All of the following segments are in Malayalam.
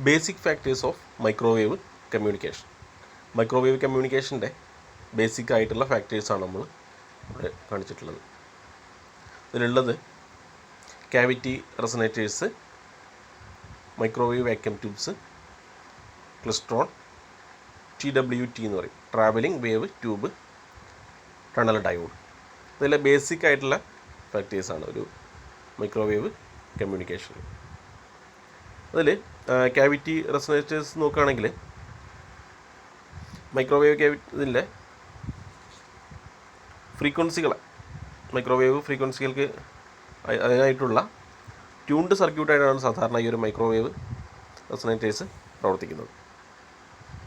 Basic factors of microwave communication. Microwave കമ്മ്യൂണിക്കേഷൻ്റെ ബേസിക് ആയിട്ടുള്ള ഫാക്ടേഴ്സാണ് നമ്മൾ ഇവിടെ കാണിച്ചിട്ടുള്ളത്. ഇതിലുള്ളത് cavity resonators, microwave vacuum tubes, klystron, TWT എന്ന് പറയും, travelling wave tube, tunnel diode. ഇതിലെ ബേസിക് ആയിട്ടുള്ള ഫാക്ടേഴ്സാണ് ഒരു മൈക്രോവേവ് കമ്മ്യൂണിക്കേഷൻ. അതിൽ ക്യാവിറ്റി റെസൊണേറ്റേഴ്സ് നോക്കുകയാണെങ്കിൽ മൈക്രോവേവ് ഇതിൻ്റെ ഫ്രീക്വൻസികളെ, മൈക്രോവേവ് ഫ്രീക്വൻസികൾക്ക് അതിനായിട്ടുള്ള ട്യൂൺഡ് സർക്യൂട്ടായിട്ടാണ് സാധാരണ ഈ ഒരു മൈക്രോവേവ് റെസൊണേറ്റേഴ്സ് പ്രവർത്തിക്കുന്നത്.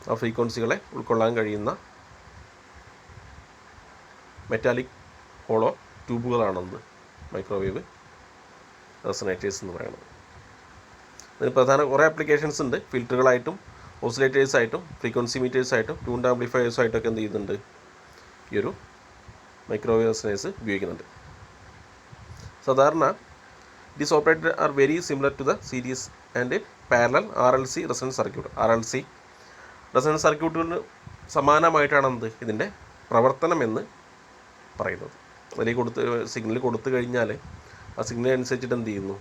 ആ ഫ്രീക്വൻസികളെ ഉൾക്കൊള്ളാൻ കഴിയുന്ന മെറ്റാലിക് ഹോളോ ട്യൂബുകളാണെന്ന് മൈക്രോവേവ് റെസൊണേറ്റേഴ്സ് എന്ന് പറയുന്നത്. അതിന് പ്രധാന കുറേ ആപ്ലിക്കേഷൻസ് ഉണ്ട്. ഫിൽറ്ററുകളായിട്ടും ഓസിലേറ്റേഴ്സായിട്ടും ഫ്രീക്വൻസി മീറ്റേഴ്സായിട്ടും ട്യൂൺഡ് ആംപ്ലിഫയേഴ്സായിട്ടൊക്കെ എന്ത് ചെയ്യുന്നുണ്ട്, ഈ ഒരു മൈക്രോവേവ് റെസൊണേറ്റേഴ്സ് ഉപയോഗിക്കുന്നുണ്ട്. സാധാരണ this operator are very similar to the series and parallel RLC resonance circuit. RLC resonance സർക്യൂട്ടുകളിന് സമാനമായിട്ടാണ് എന്ത് ഇതിൻ്റെ പ്രവർത്തനം എന്ന് പറയുന്നത്. അതിലേക്ക് സിഗ്നൽ കൊടുത്തു കഴിഞ്ഞാൽ ആ സിഗ്നൽ അനുസരിച്ചിട്ട് എന്ത് ചെയ്യുന്നു,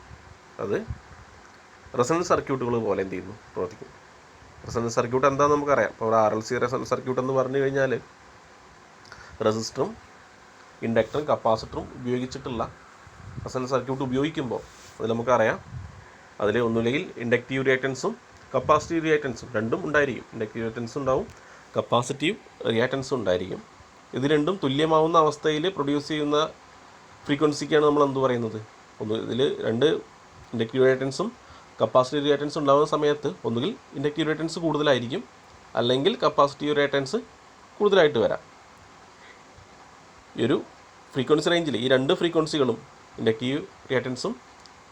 അത് റെസൊണൻസ് സർക്യൂട്ടുകൾ പോലെ എന്ത് ചെയ്യുന്നു, പ്രവർത്തിക്കും. റെസൊണൻസ് സർക്യൂട്ട് എന്താണെന്ന് നമുക്കറിയാം. അപ്പോൾ അവിടെ RLC റെസൊണൻസ് സർക്യൂട്ട് എന്ന് പറഞ്ഞു കഴിഞ്ഞാൽ റെസിസ്റ്ററും ഇൻഡക്ടറും കപ്പാസിറ്ററും ഉപയോഗിച്ചിട്ടുള്ള റെസൊണൻസ് സർക്യൂട്ട് ഉപയോഗിക്കുമ്പോൾ അത് നമുക്കറിയാം, അതിൽ ഒന്നുമില്ലെങ്കിൽ ഇൻഡക്റ്റീവ് റിയാക്റ്റൻസും കപ്പാസിറ്റീവ് റിയാക്റ്റൻസും രണ്ടും ഉണ്ടായിരിക്കും. ഇൻഡക്റ്റീവ് റിയാക്റ്റൻസും ഉണ്ടാവും, കപ്പാസിറ്റീവ് റിയാക്റ്റൻസും ഉണ്ടായിരിക്കും. ഇത് രണ്ടും തുല്യമാവുന്ന അവസ്ഥയിൽ പ്രൊഡ്യൂസ് ചെയ്യുന്ന ഫ്രീക്വൻസിക്കാണ് നമ്മൾ എന്ത് പറയുന്നത്. ഇതിൽ രണ്ട് ഇൻഡക്റ്റീവ് റിയാക്റ്റൻസും കപ്പാസിറ്റീവ് റിയാക്റ്റൻസും ഉണ്ടാകുന്ന സമയത്ത് ഒന്നുകിൽ ഇൻഡക്റ്റീവ് റിയാക്റ്റൻസ് കൂടുതലായിരിക്കും, അല്ലെങ്കിൽ കപ്പാസിറ്റീവ് റിയാക്റ്റൻസ് കൂടുതലായിട്ട് വരാം. ഈ ഒരു ഫ്രീക്വൻസി റേഞ്ചിൽ ഈ രണ്ട് ഫ്രീക്വൻസികളും ഇൻഡക്റ്റീവ് റിയാക്റ്റൻസും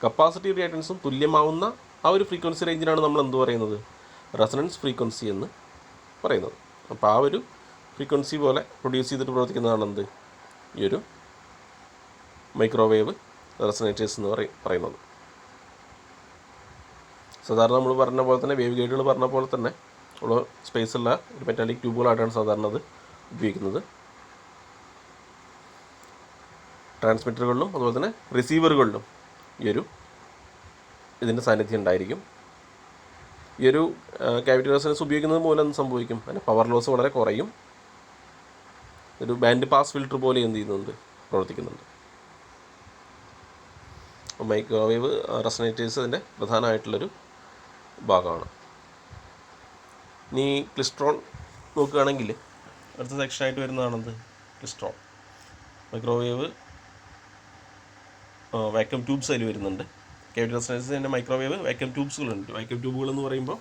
കപ്പാസിറ്റീവ് റിയാക്റ്റൻസും തുല്യമാവുന്ന ആ ഒരു ഫ്രീക്വൻസി റേഞ്ചിനാണ് നമ്മൾ എന്ത് പറയുന്നത്, റെസൊണൻസ് ഫ്രീക്വൻസി എന്ന് പറയുന്നത്. അപ്പോൾ ആ ഒരു ഫ്രീക്വൻസി പോലെ പ്രൊഡ്യൂസ് ചെയ്തിട്ട് പ്രവർത്തിക്കുന്നതാണ് എന്ത്, ഈ ഒരു മൈക്രോവേവ് റെസൊണേറ്റേഴ്സ് എന്ന് പറയുന്നത്. സാധാരണ നമ്മൾ പറഞ്ഞ പോലെ തന്നെ വേവ് ഗൈഡുകൾ പറഞ്ഞ പോലെ തന്നെ ഉള്ള സ്പേസുള്ള ഒരു മെറ്റാലിക് ട്യൂബുകളായിട്ടാണ് സാധാരണ അത് ഉപയോഗിക്കുന്നത്. ട്രാൻസ്മിറ്ററുകളിലും അതുപോലെ തന്നെ റിസീവറുകളിലും ഈ ഒരു ഇതിൻ്റെ സാന്നിധ്യം ഉണ്ടായിരിക്കും. ഈ ഒരു ക്യാവിറ്റി റെസൊണൻസ് ഉപയോഗിക്കുന്നത് മൂലം എന്ത് സംഭവിക്കും, അതിന് പവർ ലോസ് വളരെ കുറയും. ഒരു ബാൻഡ് പാസ് ഫിൽറ്റർ പോലെ എന്ത് ചെയ്യുന്നുണ്ട്, പ്രവർത്തിക്കുന്നുണ്ട്. മൈക്രോവേവ് റെസൊണേറ്റേഴ്സ് അതിൻ്റെ പ്രധാനമായിട്ടുള്ളൊരു ഭാഗമാണ്. ഇനി ക്ലിസ്ട്രോൺ നോക്കുകയാണെങ്കിൽ അടുത്ത സെക്ഷനായിട്ട് വരുന്നതാണെന്ത്, ക്ലിസ്ട്രോൺ. മൈക്രോവേവ് വാക്യൂം ട്യൂബ്സ് അതിൽ വരുന്നുണ്ട്. ക്യാവിറ്റി റെസൊണേറ്റേഴ്സിൻ്റെ മൈക്രോവേവ് വാക്യൂം ട്യൂബ്സുകളുണ്ട്. വാക്യൂം ട്യൂബുകൾ എന്ന് പറയുമ്പോൾ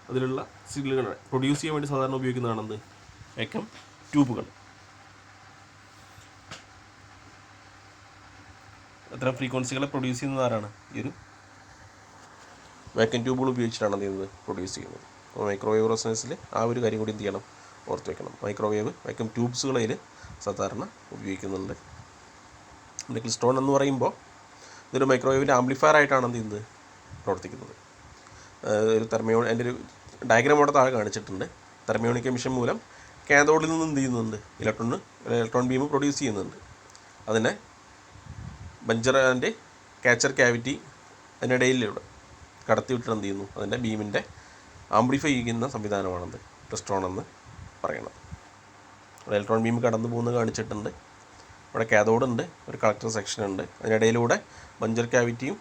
അതിലുള്ള സിഗ്നലുകൾ പ്രൊഡ്യൂസ് ചെയ്യാൻ വേണ്ടി സാധാരണ ഉപയോഗിക്കുന്നതാണെന്ത്, വാക്യൂം ട്യൂബുകൾ. അത്തരം ഫ്രീക്വൻസികളെ പ്രൊഡ്യൂസ് ചെയ്യുന്നത് ആരാണ്, ഈ ഒരു വാക്യൂം ട്യൂബുകൾ ഉപയോഗിച്ചിട്ടാണ് എന്ത് ചെയ്യുന്നത്, പ്രൊഡ്യൂസ് ചെയ്യുന്നത്. അപ്പോൾ മൈക്രോവേവ് റെസൊണൻസിൽ ആ ഒരു കാര്യം കൂടി എന്ത് ചെയ്യണം, ഓർത്ത് വയ്ക്കണം. മൈക്രോവേവ് വാക്യൂം ട്യൂബ്സുകളതിൽ സാധാരണ ഉപയോഗിക്കുന്നുണ്ട്. പിന്നെ ക്ലിസ്ട്രോൺ എന്ന് പറയുമ്പോൾ ഇതൊരു മൈക്രോവേവിൻ്റെ ആംപ്ലിഫയർ ആയിട്ടാണ് എന്ത് ചെയ്യുന്നത്, പ്രവർത്തിക്കുന്നത്. ഒരു അതിൻ്റെ ഒരു ഡയഗ്രാം അവിടെ താഴെ കാണിച്ചിട്ടുണ്ട്. തെർമിയോണിക് എമിഷൻ മൂലം കാഥോഡിൽ നിന്ന് എന്ത് ചെയ്യുന്നുണ്ട്, ഇലക്ട്രോൺ ബീം പ്രൊഡ്യൂസ് ചെയ്യുന്നുണ്ട്. അതിനെ ബഞ്ചർ ആൻഡ് കാച്ചർ ക്യാവിറ്റി അതിനിടയിലൂടെ കടത്തിവിട്ടിട്ട് എന്ത് ചെയ്യുന്നു, അതിൻ്റെ ബീമിൻ്റെ ആംപ്ലിഫൈ ചെയ്യുന്ന സംവിധാനമാണത് ക്ലിസ്ട്രോൺ എന്ന് പറയുന്നത്. ഇലക്ട്രോൺ ബീം കടന്നു പോകുന്നത് കാണിച്ചിട്ടുണ്ട്. അവിടെ കാഥോഡുണ്ട്, ഒരു കളക്ടർ സെക്ഷൻ ഉണ്ട്. അതിനിടയിലൂടെ ബഞ്ചർ ക്യാവിറ്റിയും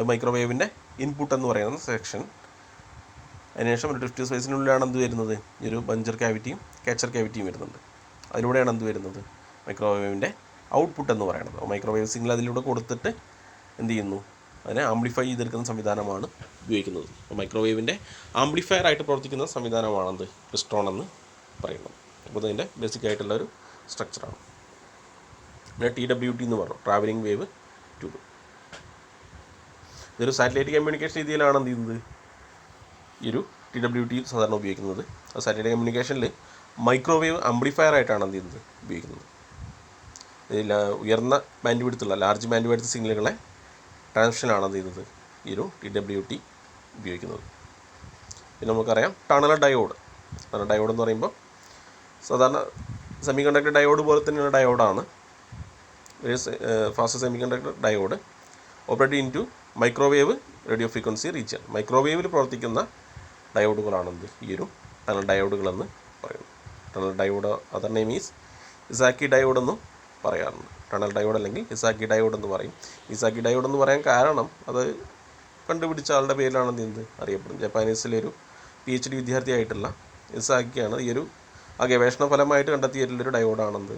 മൈക്രോവേവിൻ്റെ ഇൻപുട്ട് എന്ന് പറയുന്ന സെക്ഷൻ. അതിനുശേഷം ഒരു ഡ്രിഫ്റ്റ് സ്പേസിനുള്ളിലാണ് എന്ത് വരുന്നത്, ഈ ഒരു ബഞ്ചർ ക്യാവിറ്റിയും കാച്ചർ ക്യാവിറ്റിയും വരുന്നുണ്ട്. അതിലൂടെയാണ് എന്ത് വരുന്നത്, മൈക്രോവേവിൻ്റെ ഔട്ട്പുട്ട് എന്ന് പറയുന്നത്. മൈക്രോവേവ് സിഗ്നൽ അതിലൂടെ കൊടുത്തിട്ട് എന്ത് ചെയ്യുന്നു, അതിനെ ആംപ്ലിഫൈ ചെയ്തെടുക്കുന്ന സംവിധാനമാണ് ഉപയോഗിക്കുന്നത്. അപ്പോൾ മൈക്രോവേവിൻ്റെ ആംപ്ലിഫയർ ആയിട്ട് പ്രവർത്തിക്കുന്ന സംവിധാനമാണത് ക്ലിസ്ട്രോൺ എന്ന് പറയുന്നത്. അപ്പോൾ അതിൻ്റെ ബേസിക് ആയിട്ടുള്ളൊരു സ്ട്രക്ചറാണ്. പിന്നെ TWT എന്ന് പറഞ്ഞു, ട്രാവലിംഗ് വേവ് ട്യൂബ്. ഇതൊരു സാറ്റലൈറ്റ് കമ്മ്യൂണിക്കേഷൻ രീതിയിലാണ് എന്ത് ചെയ്യുന്നത്, ഈ ഒരു TWT സാധാരണ ഉപയോഗിക്കുന്നത്. ആ സാറ്റലൈറ്റ് കമ്മ്യൂണിക്കേഷനിൽ മൈക്രോവേവ് ആംപ്ലിഫയർ ആയിട്ടാണ് എന്ത് ചെയ്യുന്നത്, ഉപയോഗിക്കുന്നത്. ഉയർന്ന ബാൻഡ് വിഡ്ത്തുള്ള ലാർജ് ബാൻഡ് വിഡ്ത്ത് സിഗ്നലുകളെ ട്രാൻസ്മിഷനാണ് എന്ത് ചെയ്യുന്നത്, ഈ ഒരു TWT ഉപയോഗിക്കുന്നത്. പിന്നെ നമുക്കറിയാം ടണൽ ഡയോഡ്. ഡയോഡ് എന്ന് പറയുമ്പോൾ സാധാരണ സെമി കണ്ടക്ടർ ഡയോഡ് പോലെ തന്നെയുള്ള ഡയോഡാണ്. Fast semiconductor diode operate in to microwave radio frequency region. മൈക്രോവേവിൽ പ്രവർത്തിക്കുന്ന ഡയോഡുകളാണെന്ത് ഈ ഒരു ടണൽ ഡയോഡുകളെന്ന് പറയുന്നത്. Tunnel diode other name is Esaki diode എന്നും പറയാറുണ്ട്. ടണൽ ഡയോഡ് അല്ലെങ്കിൽ ഇസാക്കി ഡയോഡ് എന്ന് പറയും. ഇസാക്കി ഡയോഡ് എന്ന് പറയാൻ കാരണം അത് കണ്ടുപിടിച്ച ആളുടെ പേരിലാണ് എന്ത് അറിയപ്പെടുന്നത്. ജപ്പാനീസിലെ ഒരു PhD വിദ്യാർത്ഥിയായിട്ടുള്ള ഇസാക്കിയാണ് ഈ ഒരു ഗവേഷണ ഫലമായിട്ട് കണ്ടെത്തിയിട്ടുള്ളൊരു ഡയോഡാണെന്ത്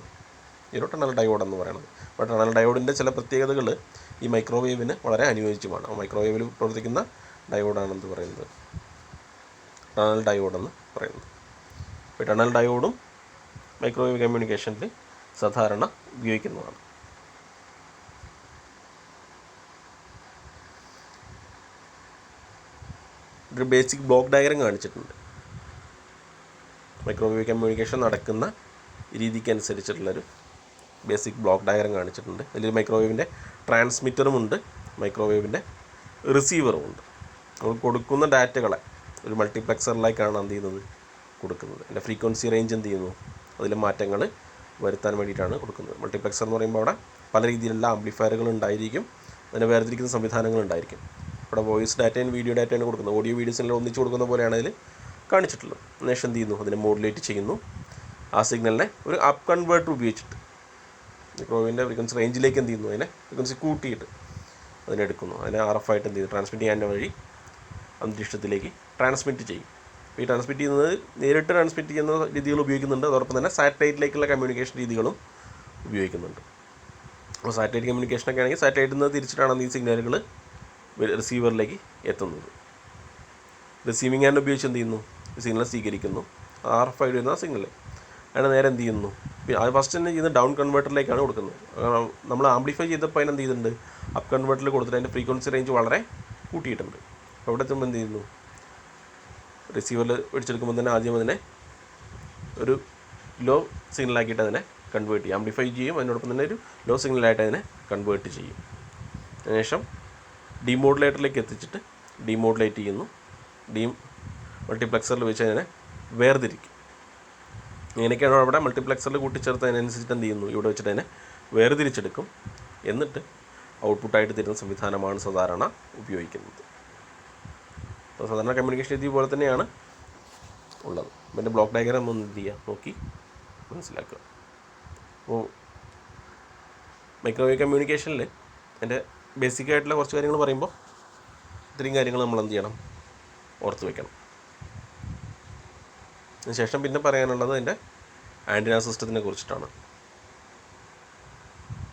ഈ ഒരു ടണൽ ഡയോഡ് എന്ന് പറയുന്നത്. അപ്പോൾ ടണൽ ഡയോഡിൻ്റെ ചില പ്രത്യേകതകൾ ഈ മൈക്രോവേവിന് വളരെ അനുയോജ്യമാണ്. മൈക്രോവേവിൽ പ്രവർത്തിക്കുന്ന ഡയോഡാണെന്ന് പറയുന്നത് ടണൽ ഡയോഡ് എന്ന് പറയുന്നത്. അപ്പോൾ ടണൽ ഡയോഡും മൈക്രോവേവ് കമ്മ്യൂണിക്കേഷനിൽ സാധാരണ ഉപയോഗിക്കുന്നതാണ്. ഒരു ബേസിക് ബ്ലോക്ക് ഡയഗ്രം കാണിച്ചിട്ടുണ്ട്. മൈക്രോവേവ് കമ്മ്യൂണിക്കേഷൻ നടക്കുന്ന രീതിക്കനുസരിച്ചിട്ടുള്ളൊരു ബേസിക് ബ്ലോക്ക് ഡയഗ്രം കാണിച്ചിട്ടുണ്ട്. അതിൽ മൈക്രോവേവിൻ്റെ ട്രാൻസ്മിറ്ററുമുണ്ട്, മൈക്രോവേവിൻ്റെ റിസീവറുമുണ്ട്. നമ്മൾ കൊടുക്കുന്ന ഡാറ്റകളെ ഒരു മൾട്ടിപ്ലക്സറിലേക്കാണ് എന്ത് ചെയ്യുന്നത് കൊടുക്കുന്നത്. അതിൻ്റെ ഫ്രീക്വൻസി റേഞ്ച് എന്ത് ചെയ്യുന്നു അതിൽ മാറ്റങ്ങൾ വരുത്താൻ വേണ്ടിയിട്ടാണ് കൊടുക്കുന്നത്. മൾട്ടിപ്ലക്സർ എന്ന് പറയുമ്പോൾ അവിടെ പല രീതിയിലുള്ള ആംപ്ലിഫയറുകൾ ഉണ്ടായിരിക്കും, അതിനെ വേർതിരിക്കുന്ന സംവിധാനങ്ങൾ ഉണ്ടായിരിക്കും. ഇവിടെ വോയിസ് ഡാറ്റയും വീഡിയോ ഡാറ്റയാണ് കൊടുക്കുന്നത്. ഓഡിയോ വീഡിയോസിനെല്ലാം ഒന്നിച്ച് കൊടുക്കുന്ന പോലെയാണ് അതിൽ കാണിച്ചിട്ടുള്ളത്. അതിനുശേഷം എന്ത് ചെയ്യുന്നു അതിനെ മോഡുലേറ്റ് ചെയ്യുന്നു. ആ സിഗ്നലിനെ ഒരു അപ്പ് കൺവേർട്ടർ ഉപയോഗിച്ചിട്ട് മൈക്രോവേവിൻ്റെ ഫ്രീക്വൻസി റേഞ്ചിലേക്ക് എന്ത് ചെയ്യുന്നു അതിനെ ഫ്രീക്വൻസി കൂട്ടിയിട്ട് അതിനെടുക്കുന്നു. അതിനെ RF ആയിട്ട് എന്ത് ചെയ്തു ട്രാൻസ്മിറ്റ് ചെയ്യാൻ വഴി അന്തരീക്ഷത്തിലേക്ക് ട്രാൻസ്മിറ്റ് ചെയ്യും. ഈ ട്രാൻസ്മിറ്റ് ചെയ്യുന്നത് നേരിട്ട് ട്രാൻസ്മിറ്റ് ചെയ്യുന്ന രീതികൾ ഉപയോഗിക്കുന്നുണ്ട്. അതോടൊപ്പം തന്നെ സാറ്റലൈറ്റിലേക്കുള്ള കമ്മ്യൂണിക്കേഷൻ രീതികളും ഉപയോഗിക്കുന്നുണ്ട്. അപ്പോൾ സാറ്റലൈറ്റ് കമ്മ്യൂണിക്കേഷനൊക്കെ ആണെങ്കിൽ സാറ്റലൈറ്റിൽ നിന്ന് തിരിച്ചിട്ടാണ് ഈ സിഗ്നലുകൾ റിസീവറിലേക്ക് എത്തുന്നത്. റിസീവിങ് ആൻഡ് ഉപയോഗിച്ച് എന്ത് ചെയ്യുന്നു സിഗ്നൽ സ്വീകരിക്കുന്നു. RF ആയിട്ട് വരുന്ന സിഗ്നൽ അതിനെ നേരെ എന്ത് ചെയ്യുന്നു അത് ഫസ്റ്റ് തന്നെ ചെയ്യുന്നത് ഡൗൺ കൺവേർട്ടറിലേക്കാണ് കൊടുക്കുന്നത്. നമ്മൾ ആംപ്ലിഫൈ ചെയ്തപ്പോൾ അതിന് എന്ത് ചെയ്തിട്ടുണ്ട് അപ്പ് കൺവേർട്ടറിൽ കൊടുത്തിട്ട് അതിൻ്റെ ഫ്രീക്വൻസി റേഞ്ച് വളരെ കൂട്ടിയിട്ടുണ്ട്. അപ്പോൾ അവിടെ എത്തുമ്പോൾ എന്ത് ചെയ്യുന്നു റിസീവറിൽ പിടിച്ചെടുക്കുമ്പോൾ തന്നെ ആദ്യം അതിനെ ഒരു ലോ സിഗ്നലാക്കിയിട്ട് അതിനെ കൺവേർട്ട് ചെയ്യും, ആംപ്ലിഫൈ ചെയ്യും. അതിനോടൊപ്പം തന്നെ ഒരു ലോ സിഗ്നലായിട്ട് അതിനെ കൺവേർട്ട് ചെയ്യും. അതിനുശേഷം ഡിമോഡുലേറ്ററിലേക്ക് എത്തിച്ചിട്ട് ഡിമോഡുലേറ്റ് ചെയ്യുന്നു. മൾട്ടിപ്ലക്സറിൽ വെച്ച് അതിനെ വേർതിരിക്കും. ഇങ്ങനെയൊക്കെയാണ് അവിടെ മൾട്ടിപ്ലക്സറിൽ കൂട്ടിച്ചേർത്ത് അതിനനുസരിച്ചിട്ട് എന്ത് ചെയ്യുന്നു ഇവിടെ വെച്ചിട്ട് അതിനെ വേർതിരിച്ചെടുക്കും. എന്നിട്ട് ഔട്ട്പുട്ടായിട്ട് തരുന്ന സംവിധാനമാണ് സാധാരണ ഉപയോഗിക്കുന്നത്. അപ്പോൾ സാധാരണ കമ്മ്യൂണിക്കേഷൻ രീതി പോലെ തന്നെയാണ് ഉള്ളത്. പിന്നെ ബ്ലോക്ക് ഡയഗ്രാം ഒന്ന് എന്ത് ചെയ്യുക നോക്കി മനസ്സിലാക്കുക. അപ്പോൾ മൈക്രോവേവ് കമ്മ്യൂണിക്കേഷനിൽ എൻ്റെ ബേസിക്കായിട്ടുള്ള കുറച്ച് കാര്യങ്ങൾ പറയുമ്പോൾ ഇത്രയും കാര്യങ്ങൾ നമ്മൾ എന്ത് ചെയ്യണം ഓർത്ത് വയ്ക്കണം. അതിനുശേഷം പിന്നെ പറയാനുള്ളത് അതിൻ്റെ ആൻറ്റിന സിസ്റ്റത്തിനെ കുറിച്ചിട്ടാണ്.